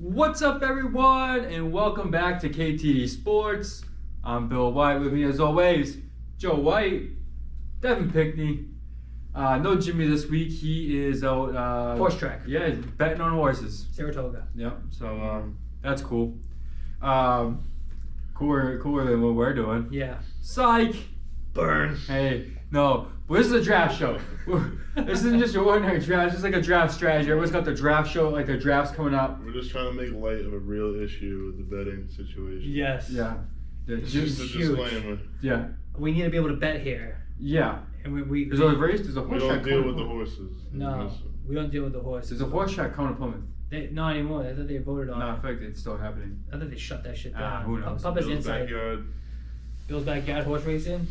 What's up, everyone, and welcome back to KTD Sports. I'm Bill White. With me, as always, Joe White, Devin Pickney. No Jimmy this week. He is out. Horse track. Yeah, he's betting on horses. Saratoga. Yep. So that's cool. Cooler than what we're doing. Yeah. Psych. Burn. Hey, no. Well, this is a draft show. This isn't just your ordinary draft. It's just like a draft strategy. Everyone's got the draft show, like the drafts coming up. We're just trying to make light of a real issue with the betting situation. Yes. Yeah. Just a huge. disclaimer. Yeah. We need to be able to bet here. Yeah. And we There's a race. There's a We horse don't track. deal coming with the to horses. No, we don't deal with the horses. There's a horse track coming to Plymouth. Not anymore. I thought they voted on No, it. in fact, it's still happening. I thought they shut that shit down. Who knows? Papa's Bill's inside. backyard. Bill's backyard horse racing.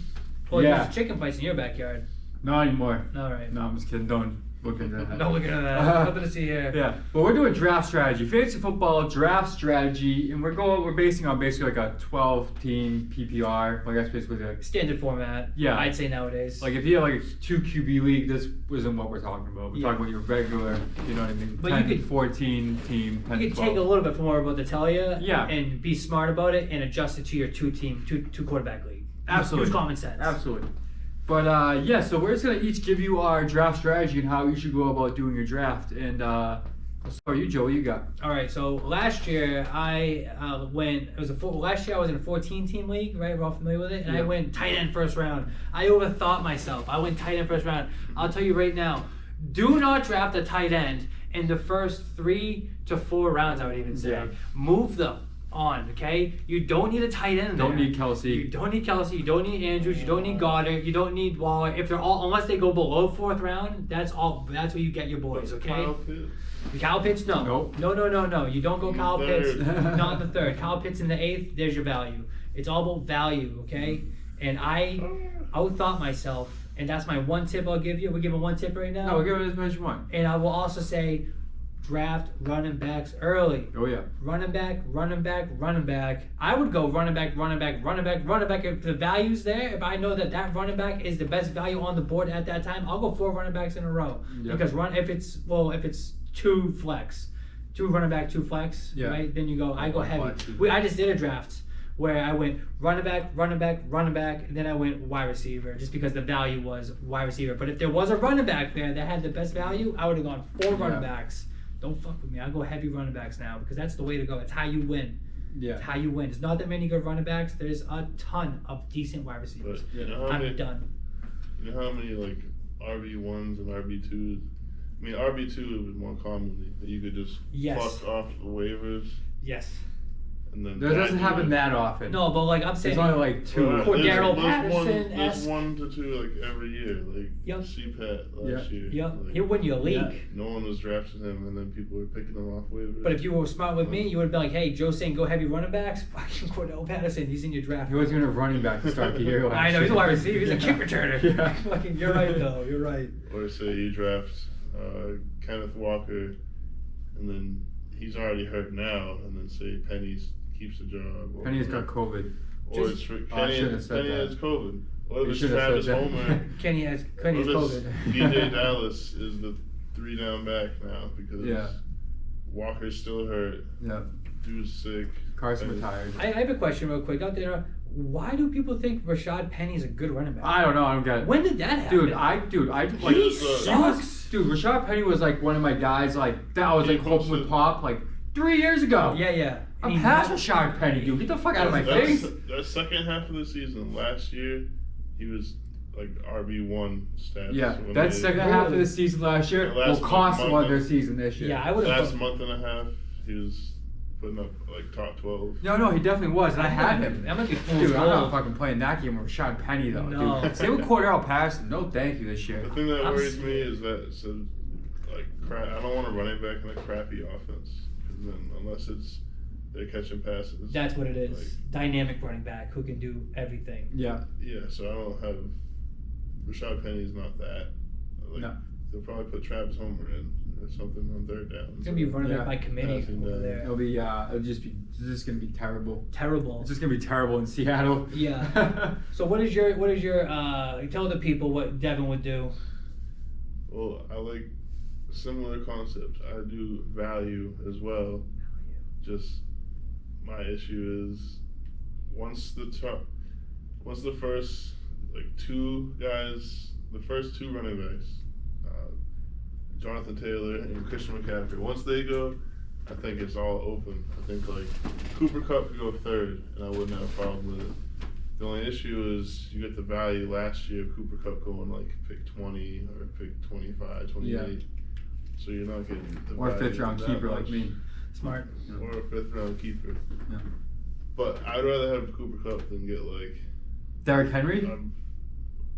Oh, Yeah. there's chicken fights in your backyard. Not anymore. All right. No, I'm just kidding. Don't look into that. Don't look at that. Nothing to see here. Yeah, but we're doing draft strategy, fantasy football draft strategy, and we're basing on basically like a 12-team PPR. Like that's basically like Standard format. Yeah. I'd say nowadays. if you have like a 2 QB league, this isn't what we're talking about. We're Yeah. talking about your regular, you know what I mean? But 10, you could- 14 team. 10, you could 12. take a little bit more about to tell you. Yeah. And be smart about it and adjust it to your two quarterback league. Absolutely. Use common sense. Absolutely. But yeah, so we're just gonna each give you our draft strategy and how you should go about doing your draft. And let's start with you, Joe. What you got? All right, so last year last year I was in a 14-team league, right? We're all familiar with it, and I Yeah. went tight end first round. I overthought myself. I went tight end first round. I'll tell you right now, do not draft a tight end in the first 3 to 4 rounds. I would even say, Yeah. move them on. Okay, you don't need a tight end. Don't there. need Kelsey. You don't need Kelsey. You don't need Andrews. You don't need Goddard. You don't need Waller. If they're all, unless they go below 4th round, that's all. That's where you get your boys. Okay. Kyle Pitts. Kyle Pitts, no. Nope. No. You don't go Kyle Pitts. Third. Not in the 3rd. Kyle Pitts in the 8th. There's your value. It's all about value, okay? And I outthought myself, and that's my one tip I'll give you. We're giving one tip right now. No, we'll give it as much as you want. And I will also say, draft running backs early. Oh yeah. Running back. I would go running back. If the value's there, if I know that running back is the best value on the board at that time, I'll go 4 running backs in a row. Yep. Because if it's 2 flex, 2 running back, 2 flex, Yeah. right? Then I go heavy. Flex. I just did a draft where I went running back, and then I went wide receiver, just because the value was wide receiver. But if there was a running back there that had the best value, I would have gone 4 running backs. Don't fuck with me. I go heavy running backs now because that's the way to go. It's how you win. Yeah. It's how you win. There's not that many good running backs. There's a ton of decent wide receivers. But you know how I'm many? done. You know how many like RB1s and RB2s? I mean RB2 is more commonly that you could just Yes. fuck off the waivers Yes. and then. That doesn't happen that often. No, but like I'm saying, There's only like 2. Well, Cordero there's Patterson-esque. There's 1 to 2 like every year, like Yep. CPAT last year. yep, Like, he'll win you a league. Yeah. no one was drafting him, and then people were picking him off waivers. But if you were smart with me, you would have been like, hey, Joe's saying go heavy running backs. Fucking Cordero Patterson, he's in your draft. He wasn't even a running back to start the year. I know, he's a wide receiver. He's a kick returner. Yeah. Fucking, you're right, though. You're right. Or say you draft Kenneth Walker, and then he's already hurt now, and then say Penny keeps the job. Or, Penny's got COVID. Or Just- it's I shouldn't have said Penny that. has COVID. Or You it's should have Travis said that. Homer. Kenny has Or COVID. DJ Dallas is the 3-down back now because Yeah. Walker's still hurt. Yeah. Dude's sick. Carson Penny- retired. I have a question real quick. Out there, why do people think Rashad Penny's a good running back? I don't know. I don't get it. When did that happen? Dude, I like. He sucks. Dude, Rashad Penny was like one of my guys. Like that I was like hoping would pop like 3 years ago. Yeah. I'm And he past had- Rashad Penny, dude. Get the fuck out of my That's- face. That second half of the season last year, he was like RB1 stats. Yeah, when that they- second half of the season last year The last will cost them month on their of- season this year. Yeah, I would have. Last month and a half, he was putting up like top 12. No, he definitely was, and I had him. That might be fool's Dude, I'm not gold. fucking playing that game with Rashad Penny though. No. Dude. Same with Cordero Patterson. No, thank you this year. The thing that I'm worries s- me is that it's a, like I don't want to run it back in a crappy offense, because then unless it's they're catching passes. That's what it is. Like- Dynamic running back who can do everything. Yeah. Yeah, so I don't have Rashad Penny's not that. Like, No. They'll probably put Travis Homer in or something on 3rd down. It's gonna be running Yeah. back by committee Passing over down. there. It'll be it's just gonna be terrible. Terrible. It's just gonna be terrible in Seattle. Yeah. So what is your tell the people what Devin would do? Well, I like similar concepts. I do value as well. Just my issue is once the first the first two running backs, Jonathan Taylor and Christian McCaffrey, once they go, I think it's all open. I think like Cooper Kupp could go third, and I wouldn't have a problem with it. The only issue is you get the value last year of Cooper Kupp going like pick 20 or pick 25, 28. Yeah. So you're not getting the Or a value 5th round that keeper much. like me. Smart. Or a 5th round keeper. Yeah. But I'd rather have Cooper Kupp than get like. Derrick Henry?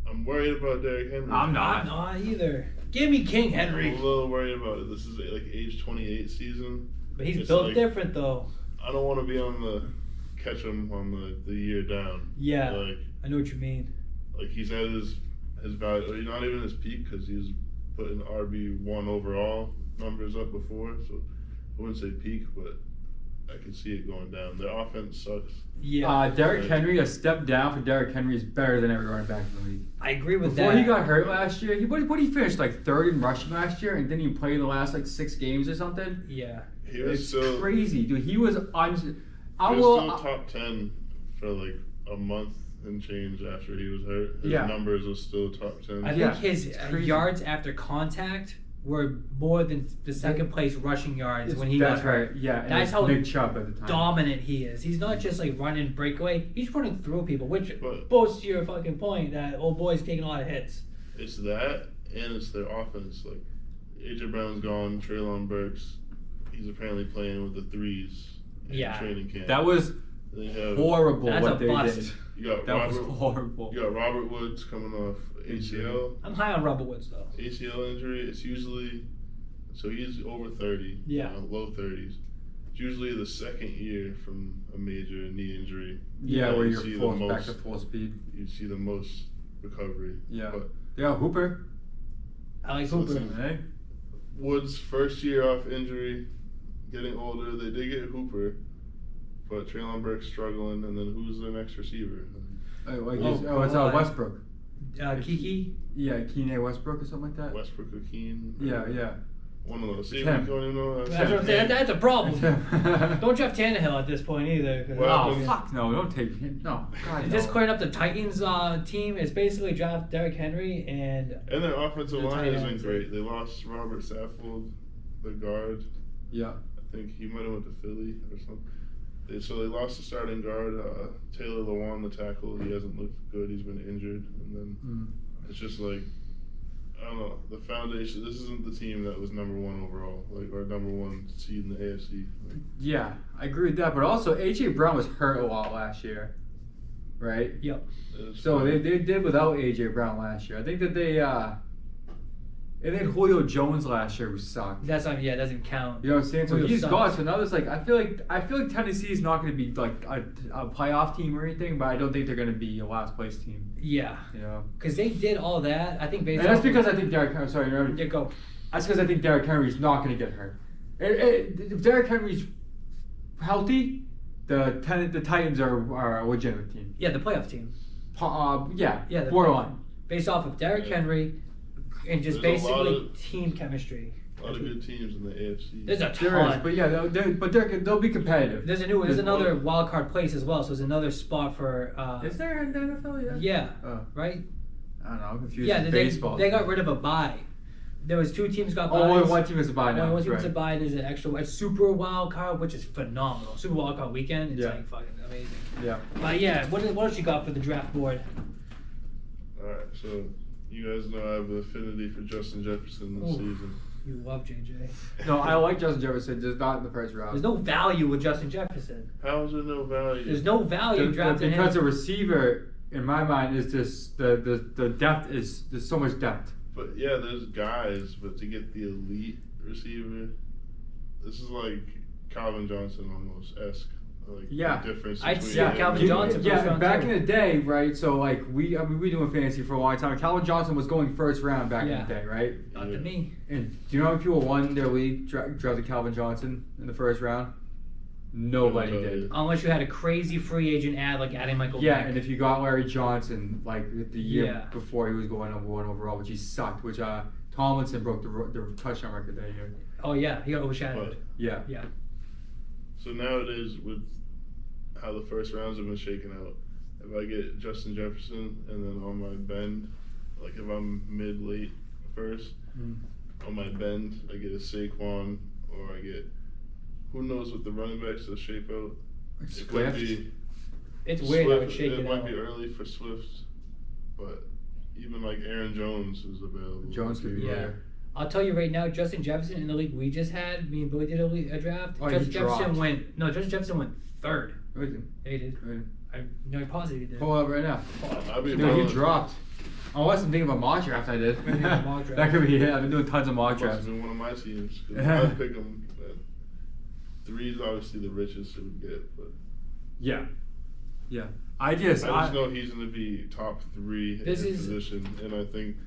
I'm worried about Derrick Henry. I'm not. I'm not either. Give me King I'm Henry. a little worried about it. This is like age 28 season. But he's It's built like- different though. I don't want to be on the catch him on the year down. Yeah. Like I know what you mean. he's at his value. He's not even his peak because he's putting RB1 overall numbers up before. So I wouldn't say peak, but I can see it going down. Their offense sucks. Yeah. Derrick Henry, a step down for Derrick Henry is better than every running back in the league. I agree with Before that. he got hurt last year, what did he finish like 3rd in rushing last year, and didn't he play the last like 6 games or something? Yeah. He was It's still crazy, dude. He was still top 10 for like a month and change after he was hurt. His Yeah. numbers are still top 10. I think Yeah, his it's crazy. yards after contact were more than the second place rushing yards when he got That's hurt. right. Yeah, and That's it's how Nick Chubb at the time. Dominant he is. He's not just like running breakaway. He's running through people, which But- boasts to your fucking point that old boy's taking a lot of hits. It's that, and it's their offense. Like AJ Brown's gone, Treylon Burks. He's apparently playing with the 3s in Yeah. training camp. That was They have horrible That's what a they bust. did. you got That was Robert. horrible. You got Robert Woods coming off ACL. I'm high on Robert Woods though. ACL injury. It's usually so he's over 30. Yeah. Low 30s. It's usually the second year from a major knee injury. Yeah, where you you're see the forced back most- to full speed. You see the most recovery. Yeah. But Yeah, Hooper. I like So Hooper. it's- Hey. Woods' first year off injury, getting older. They did get Hooper, but Treylon Burks struggling, and then who's the next receiver? It's Westbrook. Kiki. Yeah, Keenan Westbrook or something like that. Westbrook or Keane? Yeah. One of those. See, we Tim. don't even know. That's what I'm saying. That's a problem. Don't Don't draft Tannehill at this point either. 'cause- Well, Oh fuck no! Don't take him. No. God, Just no. clearing up the Titans team is basically draft Derrick Henry and And their offensive The line tight has been ends. great. They lost Robert Saffold, the guard. Yeah. I think he might have went to Philly or something. So they lost the starting guard, Taylor Lewan, the tackle. He hasn't looked good. He's been injured, and then it's just like I don't know. The foundation. This isn't the team that was number 1 overall, like or number 1 seed in the AFC. Like, Yeah, I agree with that. But also, AJ Brown was hurt a lot last year, right? yep. it's So fine. they did without AJ Brown last year. I think that they and then Julio Jones last year who sucked. That's not, yeah, it doesn't count. You know what I'm saying? So Julio he's sucks. gone. So now there's like I feel like Tennessee's not going to be like a playoff team or anything, but I don't think they're going to be a last place team. Yeah, You know. because they did all that. I think based And that's off because I think Derrick Henry. Sorry, yeah, go. that's because I think Derrick Henry's not going to get hurt. If Derrick Henry's healthy, the Titans are a legitimate team. Yeah, the playoff team Yeah, Yeah, the- borderline. based off of Derrick Yeah. Henry and just There's a lot basically of- team chemistry. a lot of good teams in the AFC. There's a There is, ton. but yeah, they'll be competitive. There's another wild card place as well. So there's another spot for. Is there in the NFL yet? Yeah. Oh, Right. I don't know. I'm confused. Yeah, with they baseball. got rid of a bye. There was 2 teams got buys. only one team is a bye now. Only one That's team is a right. bye. There's an extra a super wild card, which is phenomenal. Super wild card weekend. It's Yeah. like fucking amazing. Yeah. But yeah, what else you got for the draft board? All right, so you guys know I have an affinity for Justin Jefferson this Ooh. season. You love JJ. No, I like Justin Jefferson, just not in the first round. There's no value with Justin Jefferson. How is there no value? There's no value drafting because him. a receiver, in my mind, is just the depth is there's so much depth. But yeah, there's guys, but to get the elite receiver, this is like Calvin Johnson almost esque. Like Yeah. the difference. I'd between see him Calvin and- Johnson Yeah, first round back too. in the day, right? So like we doing fantasy for a long time. Calvin Johnson was going first round back Yeah. in the day, right? Not Yeah. to me. And do you know how many people won their league drafted Calvin Johnson in the first round? Nobody Nobody. did. Unless you had a crazy free agent ad like adding Michael Yeah, Vick. and if you got Larry Johnson like the year Yeah. before he was going number 1 overall, which he sucked, which Tomlinson broke the touchdown record that year. Oh yeah, he got overshadowed. But Yeah. Yeah. So nowadays, with how the first rounds have been shaken out, if I get Justin Jefferson and then on my bend, like if I'm mid-late first, on my bend, I get a Saquon or I get, who knows what the running backs will shape out. It might be It's weird how it Swift, shake it it might out. be early for Swift, but even like Aaron Jones is available. Jones could be Yeah. there. I'll tell you right now, Justin Jefferson in the league we just had, me and Billy did a draft. Oh, he Justin Jefferson dropped. Justin Jefferson went third. Really? Yeah, he did. Really? I'm nearly positive he did. Pull up right now. I'll be No, he wrong. dropped. Unless I'm thinking of a mock draft I did. Maybe a mock draft. That could be it. I've been doing tons of mock Must have drafts. been one of my teams. 'Cause I would pick him. 3 is obviously the richest it would get, but Yeah. I I just know he's going to be top 3 in This his is- position, and I think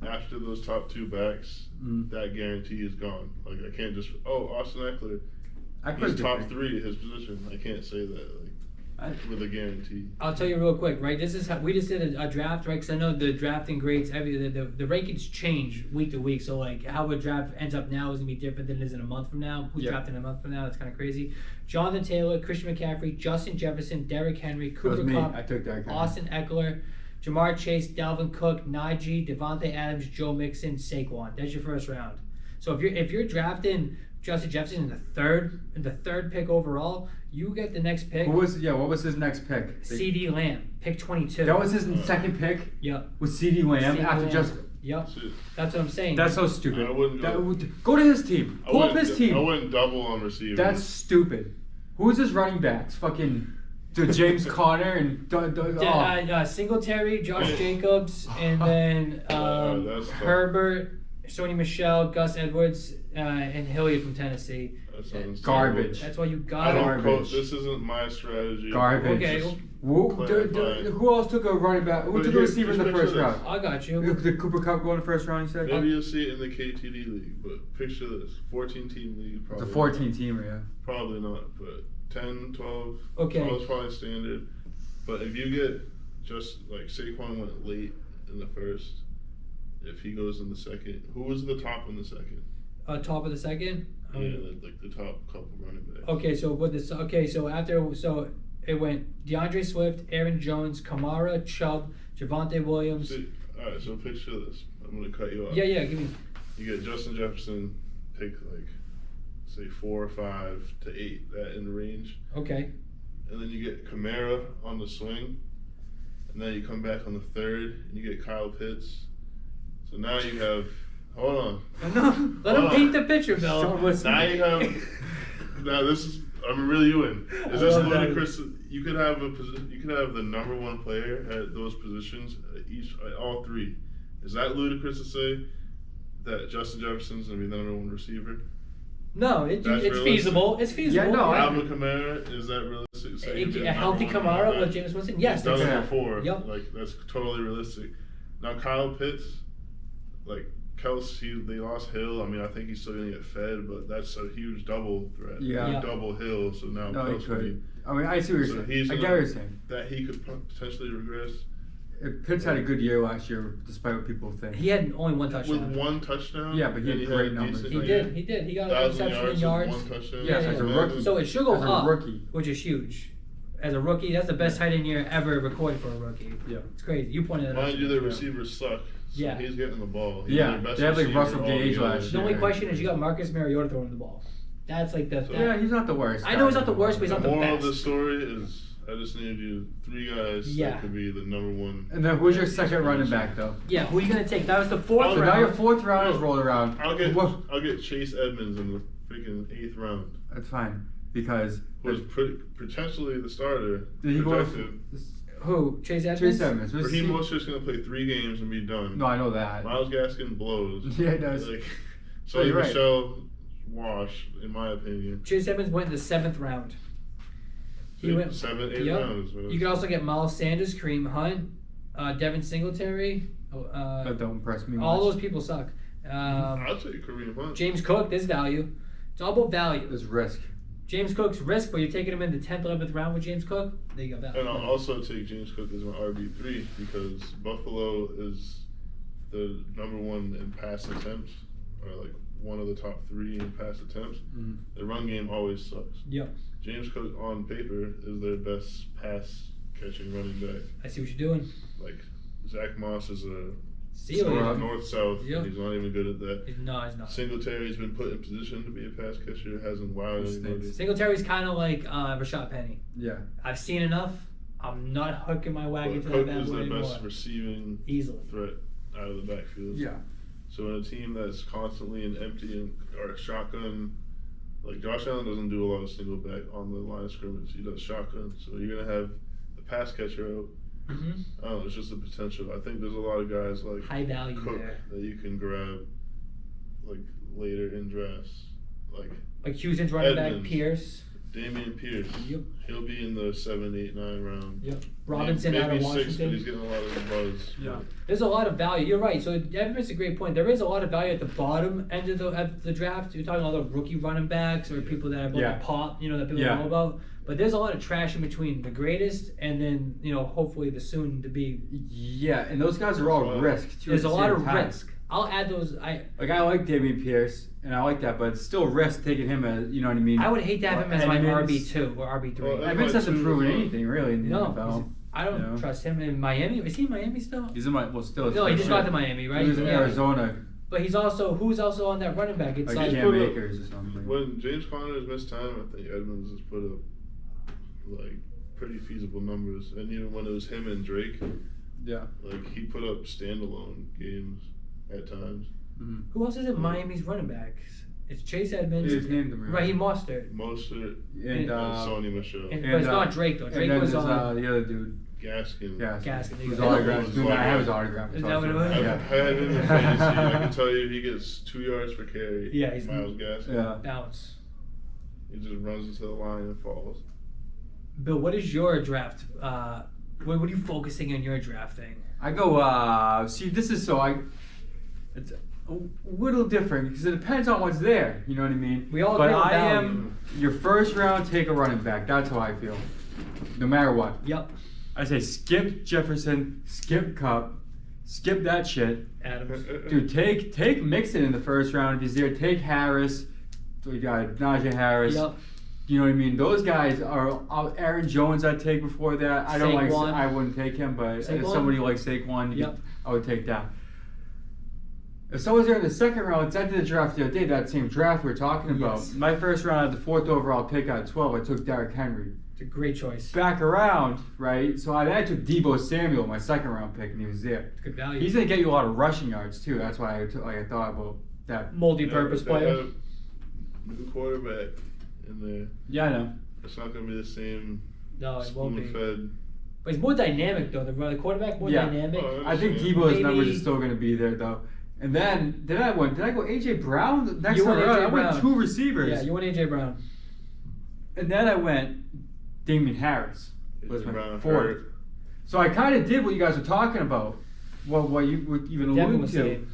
after those top 2 backs, Mm. that guarantee is gone. Like I can't just Austin Eckler, Eckler's he's top different. 3 at his position. I can't say that with a guarantee. I'll tell you real quick, right? This is how we just did a draft, right? Because I know the drafting grades, the rankings change week to week. So like how a draft ends up now is gonna be different than it is in a month from now. Who's Yeah. drafting a month from now? That's kind of crazy. Jonathan Taylor, Christian McCaffrey, Justin Jefferson, Derrick Henry, That was Cooper me. Kupp, I took that guy. Austin Eckler, Jamar Chase, Dalvin Cook, Najee, Devontae Adams, Joe Mixon, Saquon. That's your first round. So if you're drafting Justin Jefferson in the third pick overall, you get the next pick. What was his next pick? CD Lamb, pick 22. That was his second pick? Yep. Was CD Lamb CD after Lamb. just. Yep. Shit. That's what I'm saying. That's so stupid. I wouldn't Go to his team. Pull up his team. I wouldn't double on receiver. That's stupid. Who's his running backs? Fucking James Conner and Singletary, Josh Jacobs, and then that's tough. Herbert, Sony Michel, Gus Edwards, and Hilliard from Tennessee. That sounds Garbage. That's why you I got don't it. coach. This isn't my strategy. Garbage. Okay. Just Who clarify. who else took a running back? Who But took a here- receiver in the just first picture round? I got you. Did Cooper Kupp go in the first round, you said? Maybe you'll see it in the KTD league, but picture this: 14-team league. It's Probably a 14-teamer, yeah. Probably not, but 10, 12. Okay. 12 is probably standard. But if you get just like Saquon went late in the first, if he goes in the second, who was the top in the second? Top of the second. Yeah, like the top couple running backs. Okay, so what this? Okay, so it went DeAndre Swift, Aaron Jones, Kamara, Chubb, Javonte Williams. All right, so picture this. I'm gonna cut you off. Yeah, give me. You get Justin Jefferson, pick like say 4 or 5 to 8, that in range, Okay. and then you get Kamara on the swing, and then you come back on the third, and you get Kyle Pitts. So now you have. Hold on. Let him paint the picture, Bill. Now you have. Now this is. I'm really you in. Is this love that. ludicrous? You could have You could have the number 1 player at those positions, at all 3. Is that ludicrous to say that Justin Jefferson's gonna be the number 1 receiver? No, That's it's realistic. feasible. It's feasible. Yeah, no, Alvin Kamara, is that realistic? Say he'd be the A healthy number 1 Kamara running with back? James Winston? Yes. He's done that's- it before. Yep. Like that's totally realistic. Now Kyle Pitts, like Kelsey, they lost Hill. I mean, I think he's still gonna get fed, but that's a huge double threat. Yeah. Yeah. Double Hill. So now No, he Kelsey would be- could. I mean, I see what you're So saying. he's I get gonna- what you're saying. that he could potentially regress Pitts had a good year last year, despite what people think. He had only one with touchdown. 1 touchdown. Yeah, but he and had great a numbers. decent He year. did. He got 1,000 reception in yards, yards. and 1 touchdown. Yes, as a rookie. So it should go As a up, rookie. which is huge. As a rookie, that's the best tight end year ever recorded for a rookie. Yeah. It's crazy. You pointed that out. Mind you, their receivers suck. So Yeah. he's getting the ball. He's Yeah, their best they have, like, receiver Russell Gage altogether. last The year. only question is you got Marcus Mariota throwing the ball. That's like the. Yeah, he's not the worst. I know he's not the worst, but he's The not the moral of best. the story is I just need you 3 guys Yeah. that could be the number 1. And then who's your second running back, though? Yeah, who are you gonna take? That was the fourth So round. now your 4th round is rolled around. I'll get Well, Chase Edmonds in the freaking 8th round. that's fine, because Who's potentially the starter. did he go projected. Who? Chase Edmonds? Chase Edmonds? But he most just gonna play 3 games and be done. No, I know that. Miles Gaskin blows. Yeah, he does. Like, So so you're right. Michelle wash, in my opinion. Chase Edmonds went in the 7th round. He went 7, 8 Yep. rounds. You could also get Miles Sanders, Kareem Hunt, Devin Singletary. That don't impress me All much. those people suck. I'll take Kareem Hunt. James Cook, there's value. It's all about value. There's risk. James Cook's risk, but you're taking him in the 10th, 11th round with James Cook. There you go. Value. And I'll also take James Cook as my RB3 because Buffalo is the number 1 in pass attempts, or like one of the top 3 in pass attempts. The run game always sucks. Yep. James Cook on paper is their best pass catching running back. I see what you're doing. Like Zach Moss is a Ceiling. north-south, Yep. and he's not even good at that. No, he's not. Singletary's been put in position to be a pass catcher, hasn't wowed anybody. Singletary's kind of like Rashad Penny. Yeah. I've seen enough. I'm not hooking my wagon But to Cook that bad is boy their anymore. best receiving Easily. threat out of the backfield. Yeah. So in a team that's constantly in empty or shotgun, like Josh Allen doesn't do a lot of single back on the line of scrimmage. He does shotgun. So you're gonna have the pass catcher out. Mm-hmm. I don't know, it's just the potential. I think there's a lot of guys like High value Cook there. that you can grab like later in drafts. Like Houston's running Edmonds. back, Pierce. Damian Pierce. Yep. He'll be in the 7, 8, 9 round. Yep. Robinson maybe out of 6, Washington. but he's getting a lot of buzz. Yeah. There's a lot of value. You're right. So Evan makes a great point. There is a lot of value at the bottom end of the draft. You're talking all the rookie running backs or people that are about Yeah. to pop, that people Yeah. know about. But there's a lot of trash in between the greatest and then, hopefully the soon to be. Yeah, and those guys are all Well, risk too. There's at a the lot same of time. risk. I'll add those. I like Damian Pierce, and I like that, but it's still risk taking him as, you know what I mean? I would hate to have him as my Edmonds- RB2 or RB3. Well, Evans hasn't too, proven well. anything really in the No, NFL. I don't you know? trust him in Miami. Is he in Miami still? He's in still. No, he just got to Miami, right? He was in Yeah. Arizona. But who's also on that running back? It's Like like Cam put up- Akers or something. When James Conner's missed time, I think Edmonds has put up like pretty feasible numbers. And even when it was him and Drake, Yeah. like he put up standalone games at times. who else is in Miami's running backs? It's Chase Edmonds. He just named them, Raheem Mostert. Mostert And and Sony Michelle. But it's not Drake though. and Drake then was there's, on. the other dude. Gaskin. Gaskin, His yeah. autograph. His Dude, I have his autograph. autograph. Is that what it was? I Yeah. have him in fantasy. I can tell you he gets 2 yards per carry. Yeah, he's- Miles Gaskin. Yeah. Bounce. He just runs into the line and falls. Bill, what is your draft? What are you focusing on your drafting? I go. See, this is it's a little different because it depends on what's there. You know what I mean? We all But agree on I value. am your first round. Take a running back. That's how I feel. No matter what. Yep. I say skip Jefferson, skip Cup, skip that shit. Adams. Dude, take Mixon in the first round if he's there. Take Harris. So you got Najee Harris. Yep. You know what I mean? Those guys are Aaron Jones. I'd take before that. I don't Saquon. I wouldn't take him, but if Saquon? somebody like Saquon, Yep. I would take that. If someone's there in the second round, I did the draft the other day. That same draft we were talking about. Yes. My first round, I had the 4th overall pick out of 12. I took Derrick Henry. It's a great choice. Back around, right? So I took Deebo Samuel, my second round pick, and he was there. It's good value. He's gonna get you a lot of rushing yards too. That's why I thought about that. multi-purpose They player. have a new quarterback in there. Yeah, I know. It's not going to be the same No, it won't be. spoon-fed. But he's more dynamic though. The quarterback more Yeah. dynamic. Oh, I think Maybe- Deebo's numbers are still gonna be there though. And then did I go AJ Brown next You time went around? A.J. I went Brown. 2 receivers. Yeah, you want AJ Brown. And then I went Damian Harris was A.J. my Brown 4th. hurt. So I kind of did what you guys were talking about. What you were even Devin alluding was to, saying.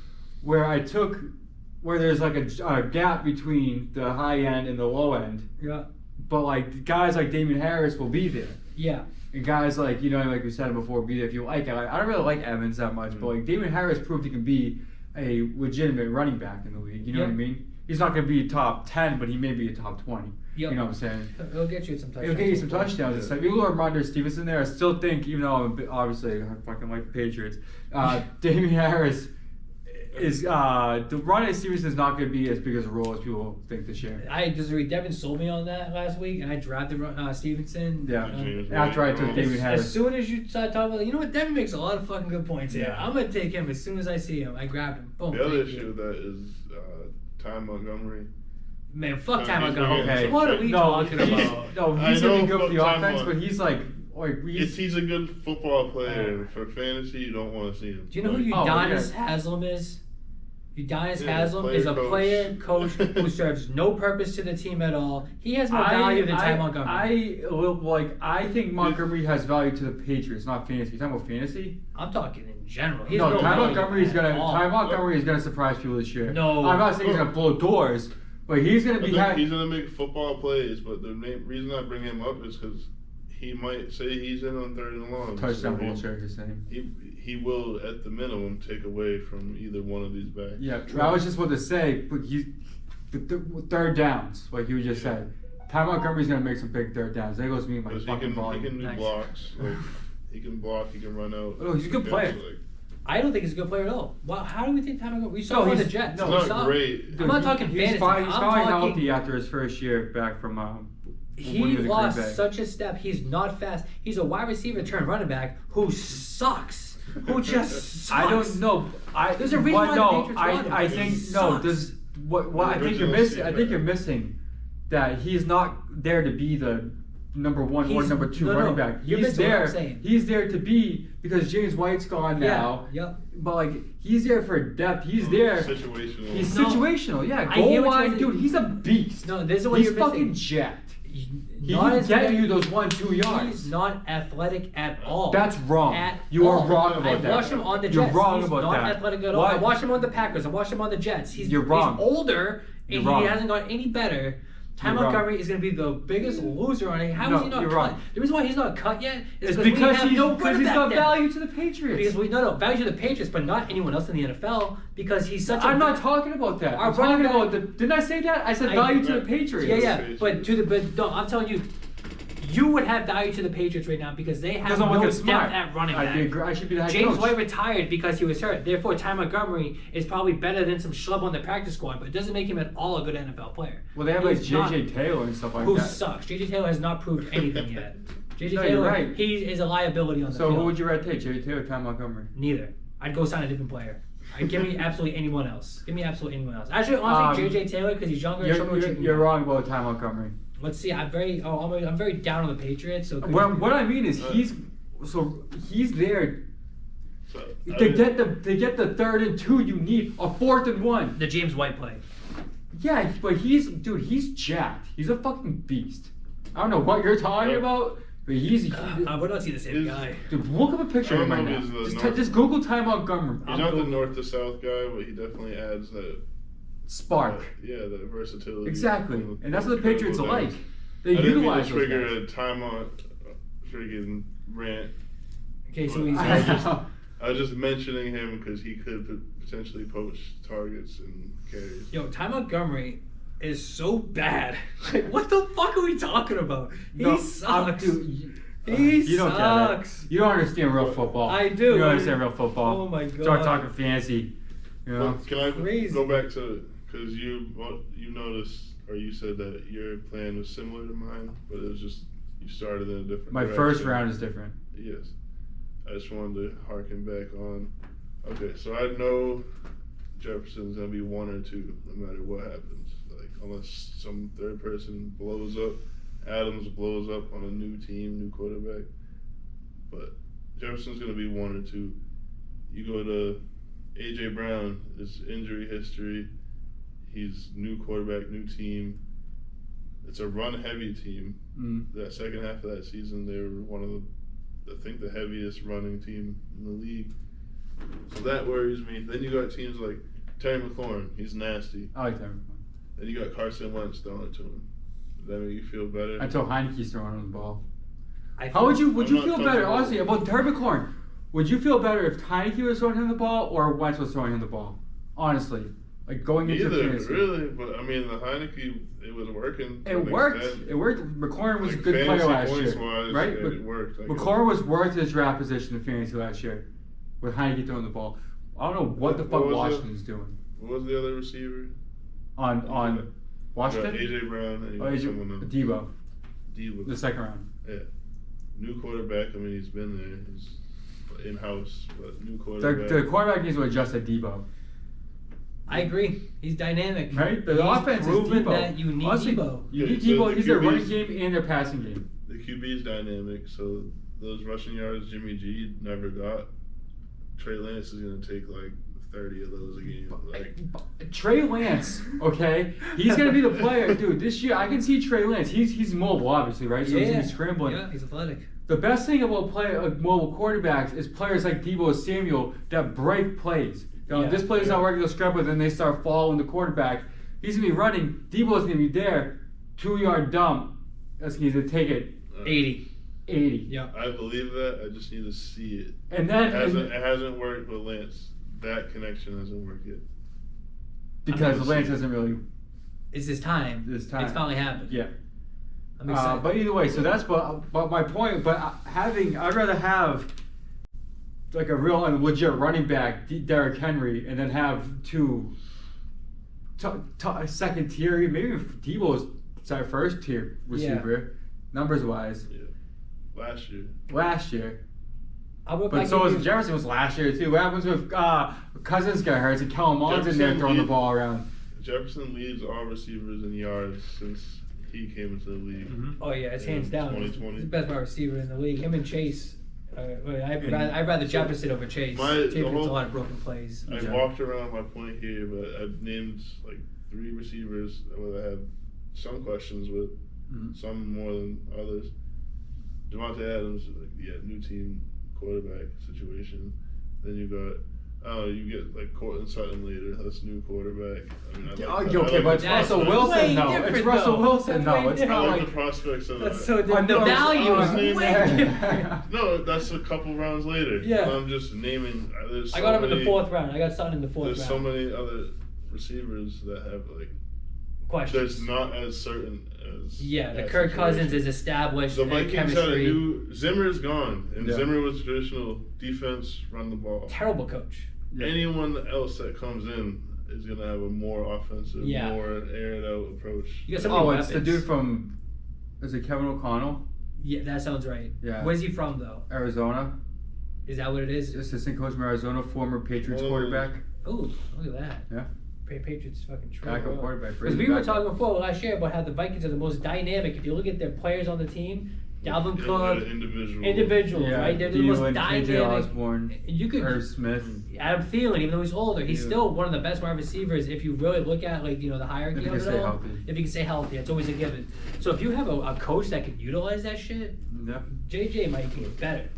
where there's like a gap between the high end and the low end. Yeah. But like guys like Damian Harris will be there. Yeah. And guys like, like we said before, be there if you like it. I don't really like Evans that much, but like Damian Harris proved he can be a legitimate running back in the league. You know what I Yeah. mean? He's not going to be top 10, but he may be a top 20. Yep. You know what I'm saying? He'll get you some touchdowns. He'll get you some touchdowns and stuff. Even though Ramondre Stevenson there, I still think, even though obviously I fucking like the Patriots, Damian Harris is the Ramondre Stevenson is not going to be as big as a role as people think this year. I disagree. Devin sold me on that last week, and I drafted Stevenson. Yeah. James After I White. took Damian Harris. As soon as you started talking about, Devin makes a lot of fucking good points here. Yeah. I'm gonna take him as soon as I see him. I grabbed him. Boom. The other thank you. issue with that is Ty Montgomery. Man, fuck He's time gonna ago. get some What are check. we No, talking he's, about? no, I he's going to be know good for the time offense, on. but he's like He's a good football player. For fantasy, you don't want to see him. Do you know who Oh, Udonis yeah. Haslam is? Udonis Yeah, Haslam player is a coach. player coach who serves no purpose to the team at all. He has more value than Ty Montgomery. I think Montgomery has value to the Patriots, not fantasy. You talking about fantasy? I'm talking in general. He has No, Ty value Montgomery is at gonna all. surprise people this year. No. I'm not saying he's gonna blow doors, but he's gonna I be. think he's gonna make football plays, but the main reason I bring him up is because he might say he's in on 3rd and long. Touchdown vulture, you're saying. He will, at the minimum, take away from either one of these backs. Yeah, I was just about to say, but the 3rd downs, like you just said. Ty Montgomery's gonna make some big 3rd downs. There goes me and my fucking volume. He can do blocks. Like, he can block. He can run out. Oh, he's a good player. I don't think he's a good player at all. Wow, how do we think Ty Montgomery? We saw him on the Jets. He's not great. I'm not talking fantasy. He's probably healthy after his first year back from. He lost such a step. He's not fast. He's a wide receiver turned running back who sucks. Who just sucks. I don't know. There's a reason why the Patriots want him. I think no. There's what I think you're missing. I think you're missing that he's not there to be the number 1 or number 2 running back. He's there. He's there to be because James White's gone now. Yeah. But like he's there for depth. He's there. Situational. He's situational. Yeah. Goal line, dude. He's a beast. No, this is what you're missing. He's fucking jacked. He can get you those 1-2 yards. He's not athletic at all. That's wrong. You are wrong about that. I watched him on the Jets. You're wrong about that. He's not athletic at all. I watched him on the Packers. I watched him on the Jets. You're wrong. He's older and he hasn't got any better. Ty Montgomery is going to be the biggest loser on it. How is he not cut? Wrong. The reason why he's not cut yet is because he's got value to the Patriots. Because value to the Patriots, but not anyone else in the NFL because he's such I'm not talking about that. I'm talking about didn't I say that? I said value to the Patriots. Yeah. But no, I'm telling you. You would have value to the Patriots right now because they have no depth at running back. I should be the head James coach. White retired because he was hurt. Therefore, Ty Montgomery is probably better than some schlub on the practice squad, but it doesn't make him at all a good NFL player. Well, they have like J.J. Taylor and stuff like that. Who sucks. J.J. Taylor has not proved anything yet. J.J. Taylor, he is a liability on the field. So who would you rather take, J.J. Taylor or Ty Montgomery? Neither. I'd go sign a different player. Give me absolutely anyone else. Actually, honestly, J.J. Taylor because he's younger. You're wrong about Ty Montgomery. Let's see. I'm very down on the Patriots. So what I mean is he's there to get the 3rd and 2 you need a 4th and 1. The James White play. Yeah, but he's jacked. He's a fucking beast. I don't know what you're talking about, but he's. We're not seeing the same guy. Dude, look up a picture of him right now. Just Google Ty Montgomery. He's not the north to south guy, but he definitely adds that. Spark. The versatility. Exactly, and that's what the Patriots are like. They utilize utilize those guys. Trigger a timeout, friggin' rant. Okay, so he's. I was just mentioning him because he could potentially poach targets and carries. Yo, Ty Montgomery is so bad. Like, what the fuck are we talking about? He sucks. He sucks. You don't understand real football. I do. You don't understand real football. Oh my god. Start talking fancy. You know? Well, can I go back to because you noticed or you said that your plan was similar to mine, but it was just you started in a different. My first round is different. Yes, I just wanted to harken back on. Okay, so I know Jefferson's gonna be 1 or 2 no matter what happens. Like unless some third person blows up, Adams blows up on a new team, new quarterback. But Jefferson's gonna be 1 or 2. You go to A.J. Brown, his injury history. He's new quarterback, new team. It's a run-heavy team. That second half of that season, they were one of the heaviest running team in the league. So that worries me. Then you got teams like Terry McLaurin. He's nasty. I like Terry McLaurin. Then you got Carson Wentz throwing it to him. Does that make you feel better? Until Heineke's throwing him the ball. How would you feel better, honestly, about Terry McLaurin? Would you feel better if Heineke was throwing him the ball or Wentz was throwing him the ball? Honestly. Like going into fantasy. Really, but I mean the Heineke, it was working. It worked. It worked. McLaurin was a good player last year, right? Yeah, it worked. McLaurin was worth his draft position in fantasy last year, with Heineke throwing the ball. I don't know what the fuck Washington's doing. What was the other receiver? On Washington? A.J. Brown and someone else. Debo. The second round. Yeah. New quarterback. I mean, he's been there. He's in-house, but new quarterback. The quarterback needs to adjust to Debo. I agree. He's dynamic. Right? The offense is Debo. That you need Debo. You need Debo. He's their running game and their passing game. The QB is dynamic, so those rushing yards Jimmy G never got. Trey Lance is going to take like 30 of those a game. Trey Lance, okay? He's going to be the player. Dude, this year, I can see Trey Lance. He's mobile, obviously, right? So he's going to be scrambling. Yeah, he's athletic. The best thing about mobile quarterbacks is players like Debo Samuel that break plays. This play's not working the scrub with, and they start following the quarterback. He's going to be running. Debo's going to be there. 2-yard dump. He's going to take it. 80. 80. Yeah. I believe that. I just need to see it. And then It hasn't worked with Lance. That connection hasn't worked yet. because Lance doesn't really. It's his time. It's time. It's finally happened. Yeah. I'm excited. But either way, so that's but my point. But I'd rather have like a real and legit running back, Derrick Henry, and then have two second tier, maybe Debo's first tier receiver, numbers wise. Yeah. Last year. But But so was Jefferson was last year too. What happens with Cousins got hurt and Kellen Mond's in there throwing the ball around? Jefferson leads all receivers in yards since he came into the league. Mm-hmm. Oh yeah, it's hands down. 2020. He's the best wide receiver in the league. Him and Chase. I'd rather Jefferson over Chase. Chase makes a lot of broken plays. I walked around my point here, but I've named like 3 receivers that I have some questions with, some more than others. Devontae Adams, new team quarterback situation. Then you get like Cortland Sutton later. That's new quarterback. I mean, Okay, but it's Russell Wilson though. It's Russell Wilson though. It's not like like the prospects of That's it. so different. The value is way different. No, that's a couple rounds later. Yeah. I'm just naming. I got him in the 4th round. I got Sutton in the 4th round. There's so many other receivers that have like questions. that's not as certain as the Kirk Cousins is established. The Vikings chemistry. had a new Zimmer's gone, and Yeah. Zimmer was traditional defense, run the ball. Terrible coach. Yeah. Anyone else that comes in is gonna have a more offensive, more aired out approach. You got so many it's the dude from, is it Kevin O'Connell? Yeah, that sounds right. Yeah. Where's he from though? Arizona. Is that what it is? Assistant coach from Arizona, former Patriots quarterback. Oh, look at that. Yeah. Patriots fucking true. Backup quarterback. Because we were talking before last year about how the Vikings are the most dynamic. If you look at their players on the team, Dalvin Cook, individuals, right? They're the most dynamic. KJ Osborne, You could Irv Smith. Adam Thielen, even though he's older, he's still one of the best wide receivers. If you really look at the hierarchy of it all, if you can stay healthy, it's always a given. So if you have a coach that can utilize that shit, JJ might get better,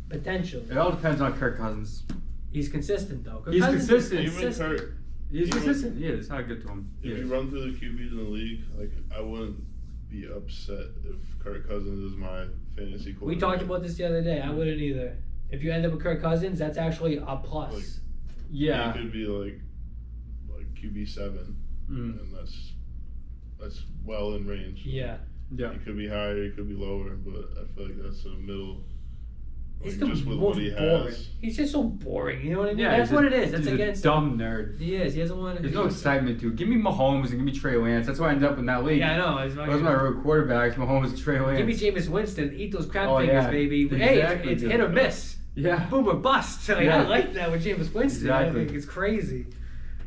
potentially. It all depends on Kirk Cousins. He's consistent though. He's consistent. Even Kirk. He's consistent. Yeah, it's not good to him. If you run through the QBs in the league, like I wouldn't be upset if Kirk Cousins is my fantasy quarterback. We talked about this the other day. I wouldn't either. If you end up with Kirk Cousins, that's actually a plus. Like, yeah. He could be like QB7, and that's well in range. Yeah. Yeah. He could be higher, he could be lower, but I feel like that's in the middle. He's just the with most what he boring. has. He's just so boring. You know what I mean? Yeah, That's what it is. That's he's against a dumb nerd. He is. He doesn't want to. There's no excitement to it. Give me Mahomes and give me Trey Lance. That's why I ended up in that league. Yeah, I know. Those are my road quarterbacks, Mahomes and Trey Lance. Give me Jameis Winston. Eat those crab Oh, fingers, yeah. baby. Exactly, Hey, it's dude. hit or miss. Yeah. Boom or bust. Like, Yeah. I like that with Jameis Winston. Exactly. I think it's crazy.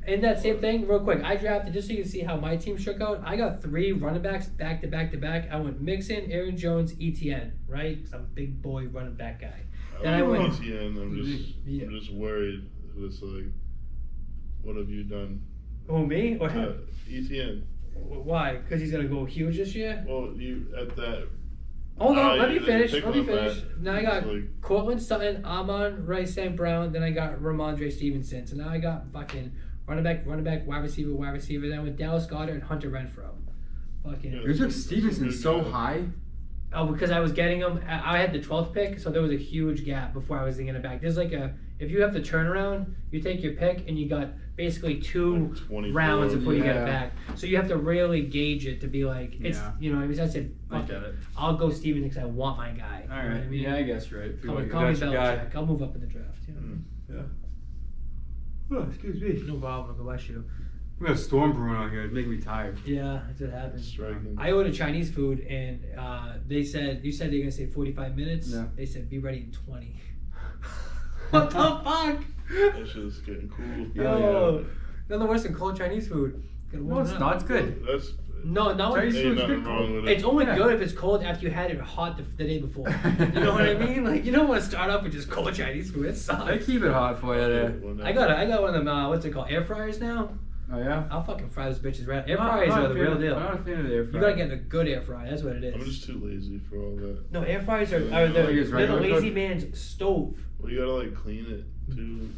And that same thing, real quick, I drafted, just so you can see how my team shook out, I got 3 running backs back to back to back. I went Mixon, Aaron Jones, ETN, right? Because I'm a big boy running back guy. Then I went ETN, I'm just worried. It's like, what have you done? Oh, me? Or him? ETN. Why? Because he's going to go huge this year? Well, you at that. Hold on, let me you finish. pick Let me on finish. that. Now I got It's like- Cortland Sutton, Amon Rice St. Brown, then I got Ramondre Stevenson. So now I got fucking running back, wide receiver. Then with Dallas Goedert and Hunter Renfrow. Fucking. Yeah. You took Stevenson so high. Oh, because I was getting him. I had the 12th pick, so there was a huge gap before I was getting it back. There's like if you have the turnaround, you take your pick and you got basically 2 Like 24, rounds before you get it yeah. back. So you have to really gauge it to be like, it's, I said, I fuck get it. I'll go Stevenson because I want my guy. All You know right. what I mean? Yeah, I guess you're right. If you Call me want- you got your guy. Belichick. I'll move up in the draft. You know? Yeah. Oh, excuse me. No problem. God bless you. We got a storm brewing on here. It's making me tired. Yeah, that's what happens. Striking. I ordered Chinese food and they said, you said they're going to say 45 minutes. Yeah. They said, be ready in 20. What the fuck? That shit's getting cool. Yo, nothing worse than cold Chinese food. Gotta No, warm it's it up. not. It's good. That's No, Chinese ain't food's nothing good. wrong with it. It's only Yeah. good if it's cold after you had it hot the day before. You know what I mean? Like, you don't want to start off with just cold Chinese food. It They sucks. keep it hot for you there. I got one of them, what's it called, air fryers now? Oh, yeah? I'll fucking fry those bitches right. Air I'm fryers not are a the fan real of- deal. I'm not a fan of the air fryer. You gotta get a good air fryer. That's what it is. I'm just too lazy for all that. No, air fryers are Yeah, they're use the regular lazy cook. man's stove. Well, you gotta like clean it too.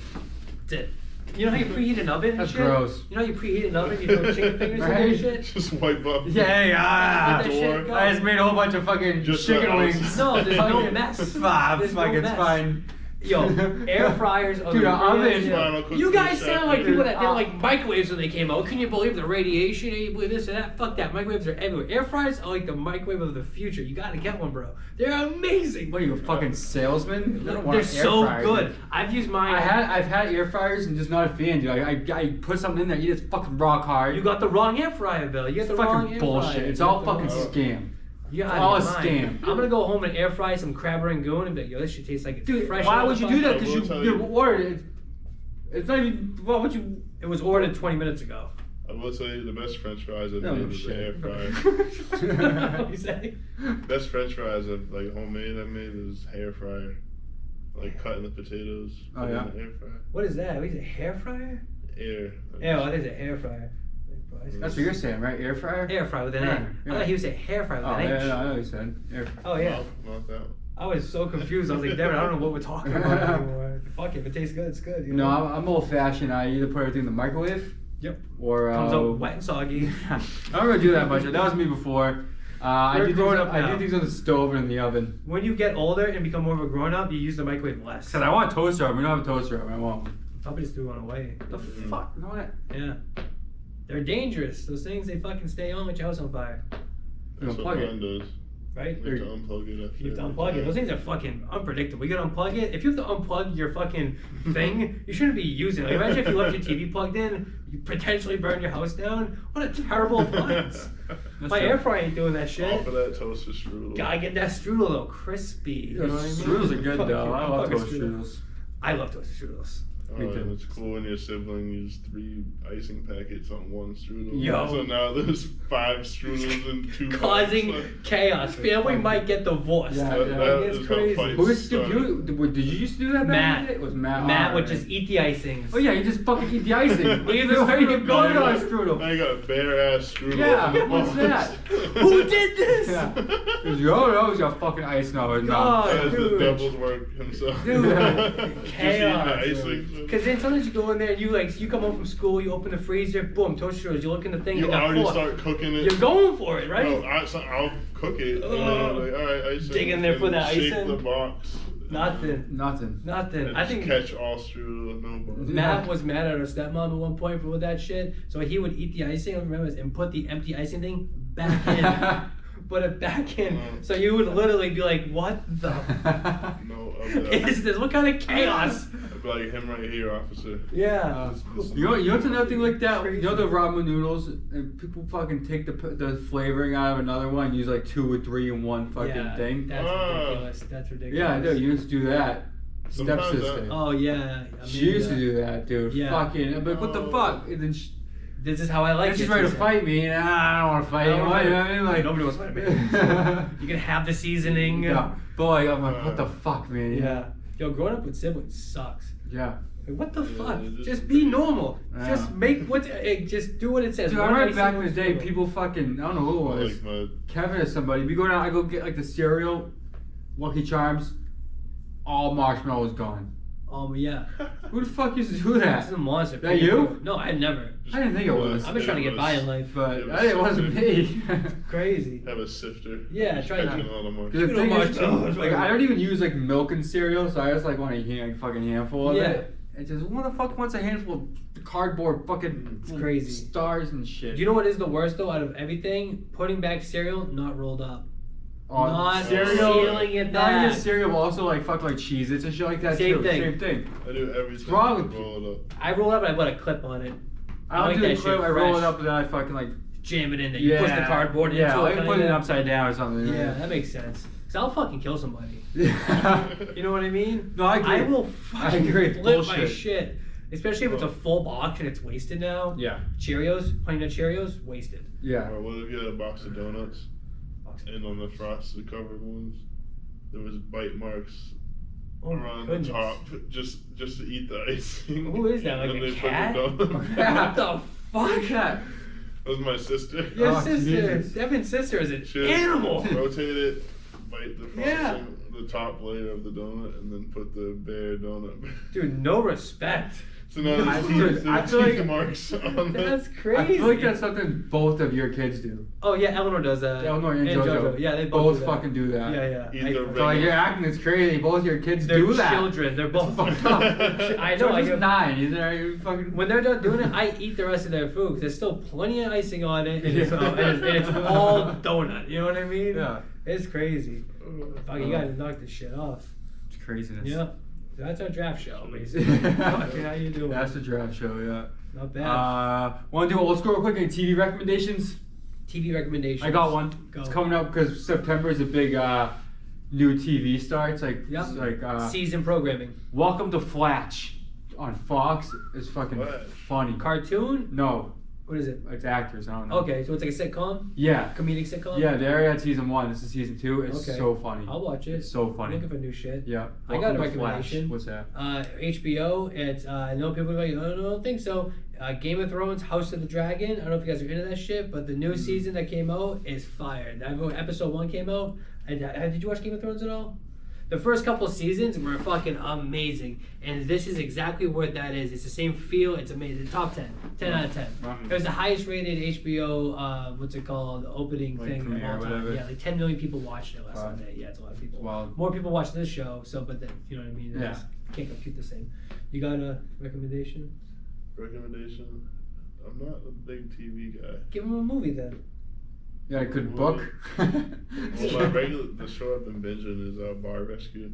That's it. You know how you preheat an oven and That's shit? gross. You know how you preheat an oven? You throw chicken fingers in there and shit? Just wipe up. Yeah, Let that shit go. I just made a whole bunch of fucking Just chicken the wings. ice. No, there's no mess. Ah, There's fuck, no it's mess. fine. Yo, air fryers are Dude, the an oven- realest shit. Final cookie You guys chef. sound like people that didn't like microwaves when they came out. Can you believe the radiation? Can you believe this and that? Fuck that. Microwaves are everywhere. Air fryers are like the microwave of the future. You gotta get one, bro. They're amazing. What are you, a fucking salesman? I don't want They're an air so fryer, good. dude. I've used mine. I've had air fryers and just not a fan, dude. I put something in there, eat it fucking rock hard. You got the wrong air fryer, Bill. You got It's the wrong fucking air bullshit. fryer. It's You all got the fucking wrong- scam. You're It's out all of a your mind. scam. I'm gonna go home and air fry some crab rangoon and be like, yo, this shit tastes like it's Dude, fresh. why out would the you do that? fucking- Because I will tell you you- ordered it. It's not even. What would you? It was ordered 20 minutes ago. I will tell you the best French fries I've No, made is shit. the air fryer. What you say? Best French fries I've like homemade I made is hair fryer. Like cutting the potatoes. Oh, put it yeah? in the air fryer. What is that? What is it? Hair fryer? Air. Yeah, what is it? Hair fryer. That's what you're saying, right? Air fryer. Hair fryer with an Yeah, A. I yeah. thought he would say hair fryer with Oh an yeah, H. yeah, I know what you said. Air fryer. Oh yeah. No, not that one. I was so confused. I was like, Devin, I don't know what we're talking about anymore. Fuck it, if it tastes good, it's good. You No, know? I'm old fashioned. I either put everything in the microwave. Yep. Or Comes out wet and soggy. I don't really do that much. That was me before. I You're do grown things. up I now. do things on the stove and in the oven. When you get older and become more of a grown up, you use the microwave less. Cause I want a toaster oven. We don't have a toaster oven. I want one. Probably just threw one away. The fuck? No, that. Yeah. They're dangerous. Those things, they fucking stay on with your house on fire. That's Unplug what it. mine does. Right? You have to unplug it after. You have to every unplug it. time. Those things are fucking unpredictable. You gotta unplug it. If you have to unplug your fucking thing, you shouldn't be using it. Like, imagine if you left your TV plugged in, you potentially burn your house down. What a terrible appliance. That's My true. air fryer ain't doing that All shit. for that toaster strudel. Gotta get that strudel though, crispy. You know what I mean? Strudels are good Fuck though. you. I love Fucking toast strudels. I love toasted strudels. Oh, Me too. and it's cool when your sibling used 3 icing packets on one strudel. Yo. So now there's 5 strudels and 2 Causing bites. chaos. Family might get divorced. Yeah, That- yeah. that It's is how crazy. fights Who is start. did you used to do that? back in Matt. the day? It was Matt. Matt Oh, would right. just eat the icings. Oh yeah, you just fucking eat the icing. Leave the Why are you strudel going going. on a strudel? I got bare ass strudel. Yeah, in the what's box. that? Who did this? Yeah. It was, oh no, it was your fucking ice. No, it's not. God. That is the Dude. devil's work himself. Dude. Just eating the Chaos. icing. Because then sometimes you go in there and you come home from school, you open the freezer, boom, toast strudels. You look in the thing, You you got already 4. start cooking it. You're going for it, right? No, I'll cook it. And then I'm like, all right, icing. Dig in there for and that shake icing. the box. Nothing. Nothing. Nothing. And I just think catch all strudel with no box. Matt was mad at her stepmom at one point for that shit. So he would eat the icing, I remember, and put the empty icing thing back in. Put it back in. So you would literally be like, what the No, of that. is this? What kind of chaos? I'd be like, him right here, officer. Yeah. You know what's another thing like that? Crazy. You know the ramen noodles, and people fucking take the flavoring out of another one, and use like 2 or 3 in one fucking Yeah, thing. That's ridiculous. That's ridiculous. Yeah, I do. You used to do that. Sometimes Stepsister. Oh yeah. She used to do that, dude. Yeah. Fucking. I'm like, what the Oh. fuck? And then This is how I like she's it. ready to she said. fight me, and I don't want to fight I don't you. wanna You know fight. what I mean? Like Nobody wants to fight me. You can have the seasoning. Yeah. Boy, I'm like, what the fuck, man? Yeah. Yo, growing up with siblings sucks. Yeah. Like, what the Yeah, fuck? just- Just be normal. Yeah. Just make what. Just do what it says. Dude, I One remember icing, back in one the day, strudel. people fucking, I don't know who it was, Like my Kevin or somebody, we go down, I go get like the cereal, Lucky Charms, all marshmallows gone. Yeah. Who the fuck used to do This that? is a monster. That you? No, I never. I didn't think it was. I've been trying to get by in life. But It it wasn't me. Crazy. have a sifter. Yeah, try Catching to. all the The marshmallows. thing is, marshmallows, like, I don't even use like milk and cereal, so I just like want a fucking handful of Yeah. it. It's just, who the fuck wants a handful of cardboard fucking It's crazy. stars and shit? Do you know what is the worst though out of everything? Putting back cereal not rolled up. Not sealing it Not even back. cereal, but also like fuck like Cheez-Its and shit like that Same too. thing. Same thing. I do everything. wrong to with roll it up. I roll up and I put a clip on it. I don't like do that the shit clip, I roll fresh. it up and then I fucking like Jam it in there. You push the cardboard yeah, into I it. can kinda put it thing. upside down or something. Yeah, that makes sense. Cause I'll fucking kill somebody. Yeah. You know what I mean? No, I agree. I will I fucking agree. flip my Bullshit. shit. Especially if it's a full box and it's wasted now. Yeah. Cheerios, Honey Nut Cheerios, wasted. Yeah. Or what if you had a box of donuts and on the frosted covered ones, there was bite marks Oh my around goodness. the top just to eat the icing. Who is that? Like And a they put the cat? donut- What the fuck? that? That was my sister. Your Oh, sister, Jesus. Devin's sister is an She would animal. Rotate it, bite the frosting, Yeah. the top layer of the donut, and then put the bare donut. Dude, no respect. So now I there's feel like- teeth marks on That's that. crazy. I feel like that's something both of your kids do. Oh yeah, Eleanor does that. Eleanor and JoJo. Yeah, they both do that. fucking do that. Yeah. Eat the So like, you're acting it's crazy. Both your kids They're do that. children. They're both fucked up. I know. I George is get 9. He's there. Fucking. When they're done doing it, I eat the rest of their food. 'Cause there's still plenty of icing on it, and it's, and it's all donut. You know what I mean? Yeah. It's crazy. Fuck, you gotta knock this shit off. It's craziness. Yeah. So that's our draft show, basically. Fucking how you doing? That's the draft show. Yeah. Not bad. Want to do old school real quick? Any TV recommendations? TV recommendations. I got one. Go. It's coming up because September is a big new TV starts. Like, Yep. it's like Season programming. Welcome to Flatch on Fox is fucking Flatch. funny. Cartoon? No, What is it? it's actors. I don't know. Okay, so it's like a sitcom? Yeah. Comedic sitcom? Yeah, they already had season 1. This is season 2. It's Okay. so funny. I'll watch it. It's so I'm funny. looking for new shit. Yeah. I got a Welcome to Flash. recommendation. What's that? HBO. It's I know people are like, I don't think so. Game of Thrones, House of the Dragon. I don't know if you guys are into that shit, but the new season that came out is fire. Episode 1 came out. Did you watch Game of Thrones at all? The first couple seasons were fucking amazing, and this is exactly what that is. It's the same feel. It's amazing. Top 10, 10 out of 10. Wow. It was the highest rated HBO. What's it called? Opening Like thing of premiere all or time. whatever. Yeah, like 10 million people watched it last Wow. Sunday. Yeah, it's a lot of people. Wow. More people watch this show, so but then you know what I mean. Yeah. Can't compute the same. You got a recommendation? Recommendation? I'm not a big TV guy. Give him a movie then. Yeah, a good book. Well, the show I've been binging is Bar Rescue.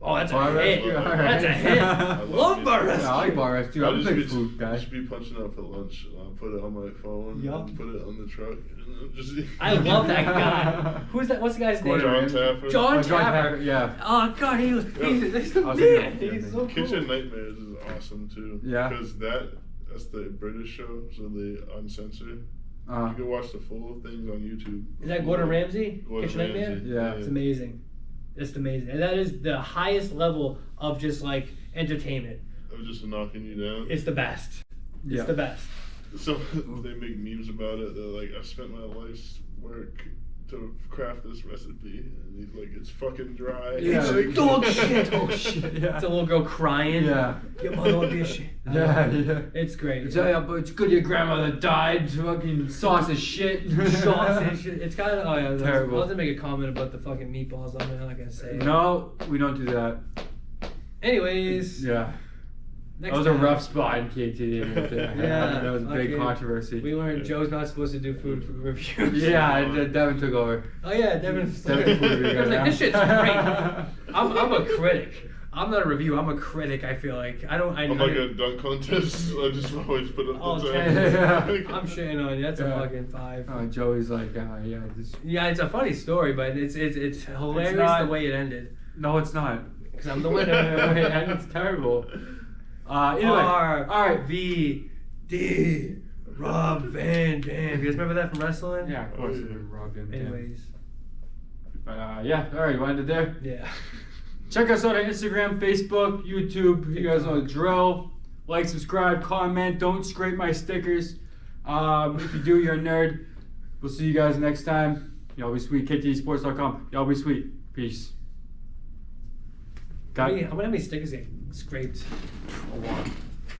Oh, that's Bar a hit. Rescue, alright. That's a hit. I Love Bar it. Rescue. Yeah, I like Bar Rescue. I'm a I'll big just be, food guy. just be punching up for lunch. I'll put it on my phone. Yup. And put it on the truck. And just I love that guy. Who's that? What's the guy's name? John Taffer. John Oh, John Taffer. Taffer, yeah. Oh God, he's the I was man. thinking- He's so cool. Kitchen Nightmares is awesome too. Yeah. Because that's the British show, so they uncensored. You can watch the full things on YouTube. Is that Gordon Ramsay? Gordon Kitchen Nightmare? Ramsay, Yeah. It's amazing. It's amazing. And that is the highest level of just like entertainment. Of just knocking you down. It's the best. It's Yeah. the best. So they make memes about it. They're like, I spent my life's work to craft this recipe, and he's like, it's fucking dry. Yeah. It's like dog shit. Dog shit, yeah. It's a little girl crying. Yeah. Your mother would be a shit. Yeah, yeah. It's great. But it's good your grandmother died. Fucking sauce is shit. Sausage. It's kind of. Oh yeah. Terrible. I was gonna make a comment about the fucking meatballs. I'm not gonna say it. No, we don't do that. Anyways. Yeah. Next That was a time. rough spot in KTD right there. Yeah, That was a big fucking- controversy. We learned Joe's not supposed to do food reviews. Yeah, Devin took over. Oh yeah, Devin. Devin food review I was like, now. this shit's great. I'm a critic. I'm not a reviewer. I'm a critic. I feel like I don't. I'm like a dunk contest. I just always put up Oh, the 10. Yeah. I'm shitting on you. That's a Yeah. fucking 5. Joey's like, yeah, this. Yeah, it's a funny story, but it's hilarious not- the way it ended. No, it's not. Because I'm the winner. And it's terrible. Anyway, all right. R.V.D. Rob Van Dam. You guys remember that from wrestling? Yeah, of course. Oh, yeah. Rob Van Dam. Anyways, But yeah, all right. You want to end it there? yeah. Check us out on Instagram, Facebook, YouTube. You guys know the drill. Like, subscribe, comment. Don't scrape my stickers. If you do, you're a nerd. We'll see you guys next time. Y'all be sweet. KTDsports.com. Y'all be sweet. Peace. How many stickers get scraped? A lot.